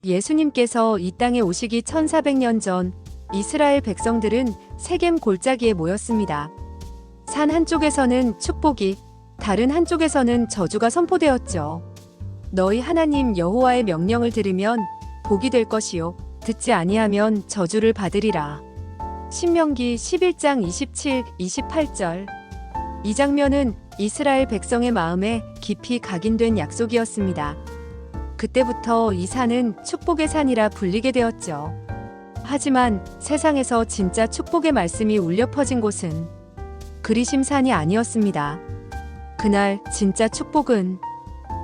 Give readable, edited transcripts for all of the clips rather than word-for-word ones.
예수님께서 이 땅에 오시기 1400년 전 이스라엘 백성들은 세겜 골짜기에 모였습니다. 산 한쪽에서는 축복이, 다른 한쪽에서는 저주가 선포되었죠. 너희 하나님 여호와의 명령을 들으면 복이 될 것이요 듣지 아니하면 저주를 받으리라. 신명기 11장 27, 28절. 이 장면은 이스라엘 백성의 마음에 깊이 각인된 약속이었습니다. 그때부터 이 산은 축복의 산이라 불리게 되었죠. 하지만 세상에서 진짜 축복의 말씀이 울려 퍼진 곳은 그리심산이 아니었습니다. 그날 진짜 축복은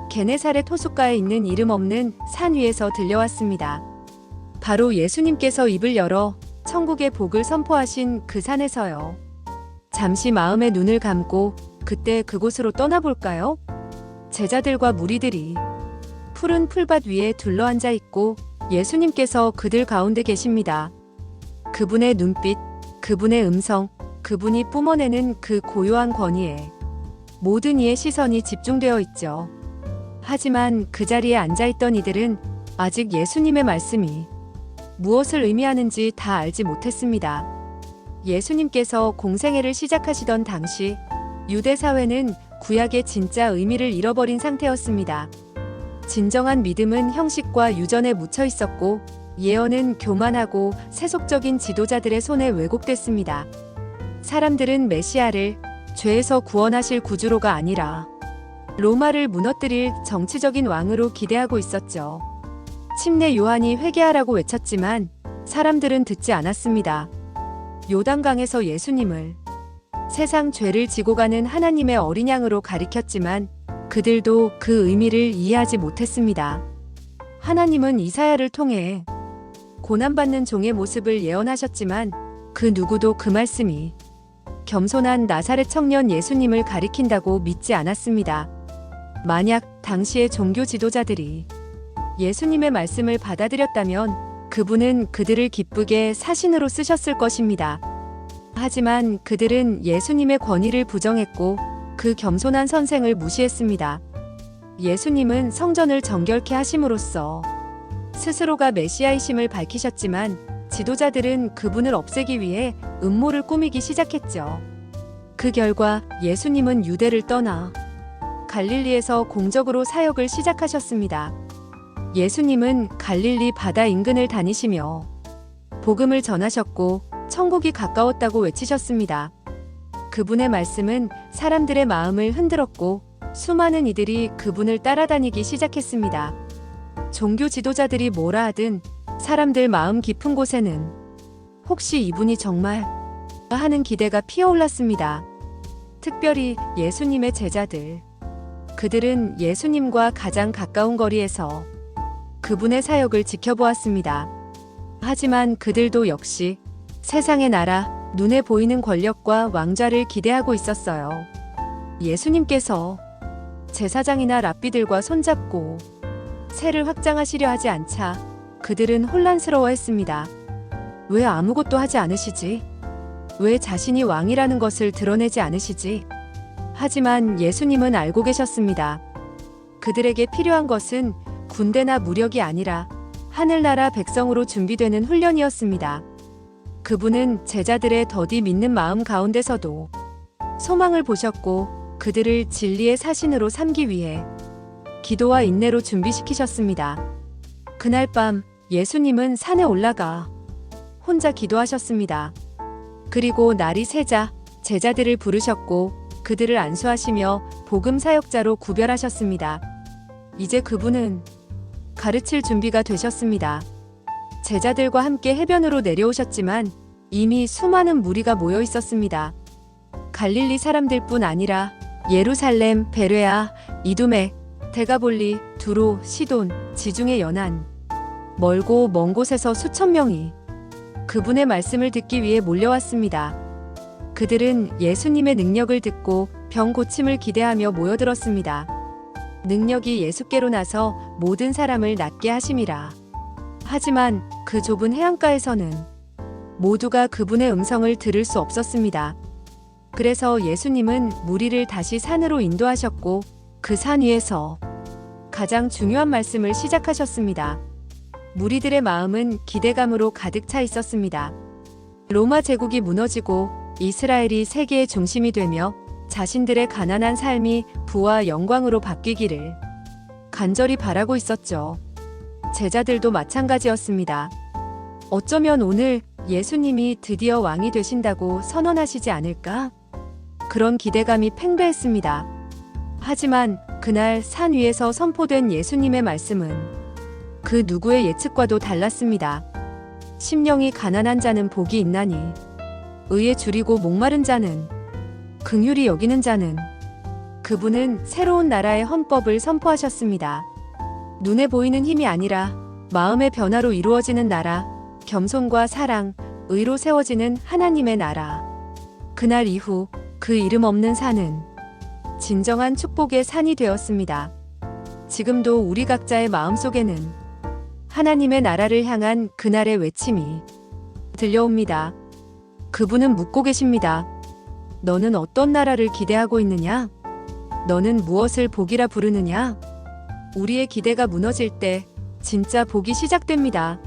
게네사렛 호숫가에 있는 이름 없는 산 위에서 들려왔습니다. 바로 예수님께서 입을 열어 천국의 복을 선포하신 그 산에서요. 잠시 마음의 눈을 감고 그때 그곳으로 떠나볼까요? 제자들과 무리들이 푸른 풀밭 위에 둘러앉아 있고 예수님께서 그들 가운데 계십니다. 그분의 눈빛, 그분의 음성, 그분이 뿜어내는 그 고요한 권위에 모든 이의 시선이 집중되어 있죠. 하지만 그 자리에 앉아있던 이들은 아직 예수님의 말씀이 무엇을 의미하는지 다 알지 못했습니다. 예수님께서 공생애를 시작하시던 당시 유대 사회는 구약의 진짜 의미를 잃어버린 상태였습니다. 진정한 믿음은 형식과 유전에 묻혀 있었고 예언은 교만하고 세속적인 지도자들의 손에 왜곡됐습니다. 사람들은 메시아를 죄에서 구원하실 구주로가 아니라 로마를 무너뜨릴 정치적인 왕으로 기대하고 있었죠. 침례 요한이 회개하라고 외쳤지만 사람들은 듣지 않았습니다. 요단강에서 예수님을 세상 죄를 지고 가는 하나님의 어린 양으로 가리켰지만 그들도 그 의미를 이해하지 못했습니다. 하나님은 이사야를 통해 고난받는 종의 모습을 예언하셨지만 그 누구도 그 말씀이 겸손한 나사렛 청년 예수님을 가리킨다고 믿지 않았습니다. 만약 당시의 종교 지도자들이 예수님의 말씀을 받아들였다면 그분은 그들을 기쁘게 사신으로 쓰셨을 것입니다. 하지만 그들은 예수님의 권위를 부정했고 그 겸손한 선생을 무시했습니다. 예수님은 성전을 정결케 하심으로써 스스로가 메시아이심을 밝히셨지만 지도자들은 그분을 없애기 위해 음모를 꾸미기 시작했죠. 그 결과 예수님은 유대를 떠나 갈릴리에서 공적으로 사역을 시작하셨습니다. 예수님은 갈릴리 바다 인근을 다니시며 복음을 전하셨고 천국이 가까웠다고 외치셨습니다. 그분의 말씀은 사람들의 마음을 흔들었고 수많은 이들이 그분을 따라다니기 시작했습니다. 종교 지도자들이 뭐라 하든 사람들 마음 깊은 곳에는 혹시 이분이 정말 하는 기대가 피어올랐습니다. 특별히 예수님의 제자들. 그들은 예수님과 가장 가까운 거리에서 그분의 사역을 지켜보았습니다. 하지만 그들도 역시 세상의 나라, 눈에 보이는 권력과 왕좌를 기대하고 있었어요. 예수님께서 제사장이나 랍비들과 손잡고 세를 확장하시려 하지 않자 그들은 혼란스러워했습니다. 왜 아무것도 하지 않으시지? 왜 자신이 왕이라는 것을 드러내지 않으시지? 하지만 예수님은 알고 계셨습니다. 그들에게 필요한 것은 군대나 무력이 아니라 하늘나라 백성으로 준비되는 훈련이었습니다. 그분은 제자들의 더디 믿는 마음 가운데서도 소망을 보셨고 그들을 진리의 사신으로 삼기 위해 기도와 인내로 준비시키셨습니다. 그날 밤 예수님은 산에 올라가 혼자 기도하셨습니다. 그리고 날이 새자 제자들을 부르셨고 그들을 안수하시며 복음 사역자로 구별하셨습니다. 이제 그분은 가르칠 준비가 되셨습니다. 제자들과 함께 해변으로 내려오셨지만 이미 수많은 무리가 모여 있었습니다. 갈릴리 사람들뿐 아니라 예루살렘, 베레아, 이두메, 데가볼리, 두로, 시돈, 지중해 연안, 멀고 먼 곳에서 수천 명이 그분의 말씀을 듣기 위해 몰려왔습니다. 그들은 예수님의 능력을 듣고 병 고침을 기대하며 모여들었습니다. 능력이 예수께로 나서 모든 사람을 낫게 하심이라. 하지만 그 좁은 해안가에서는 모두가 그분의 음성을 들을 수 없었습니다. 그래서 예수님은 무리를 다시 산으로 인도하셨고 그 산 위에서 가장 중요한 말씀을 시작하셨습니다. 무리들의 마음은 기대감으로 가득 차 있었습니다. 로마 제국이 무너지고 이스라엘이 세계의 중심이 되며 자신들의 가난한 삶이 부와 영광으로 바뀌기를 간절히 바라고 있었죠. 제자들도 마찬가지였습니다. 어쩌면 오늘 예수님이 드디어 왕이 되신다고 선언하시지 않을까? 그런 기대감이 팽배했습니다. 하지만 그날 산 위에서 선포된 예수님의 말씀은 그 누구의 예측과도 달랐습니다. 심령이 가난한 자는 복이 있나니 의에 줄이고 목마른 자는 긍휼히 여기는 자는 그분은 새로운 나라의 헌법을 선포하셨습니다. 눈에 보이는 힘이 아니라 마음의 변화로 이루어지는 나라, 겸손과 사랑, 의로 세워지는 하나님의 나라. 그날 이후 그 이름 없는 산은 진정한 축복의 산이 되었습니다. 지금도 우리 각자의 마음속에는 하나님의 나라를 향한 그날의 외침이 들려옵니다. 그분은 묻고 계십니다. 너는 어떤 나라를 기대하고 있느냐? 너는 무엇을 복이라 부르느냐? 우리의 기대가 무너질 때 진짜 복이 시작됩니다.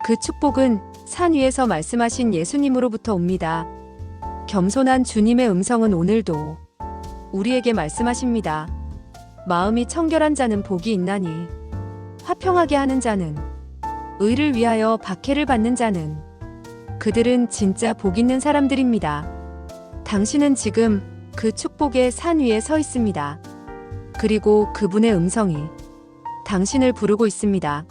그 축복은 산 위에서 말씀하신 예수님으로부터 옵니다. 겸손한 주님의 음성은 오늘도 우리에게 말씀하십니다. 마음이 청결한 자는 복이 있나니 화평하게 하는 자는 의를 위하여 박해를 받는 자는 그들은 진짜 복 있는 사람들입니다. 당신은 지금 그 축복의 산 위에 서 있습니다. 그리고 그분의 음성이 당신을 부르고 있습니다.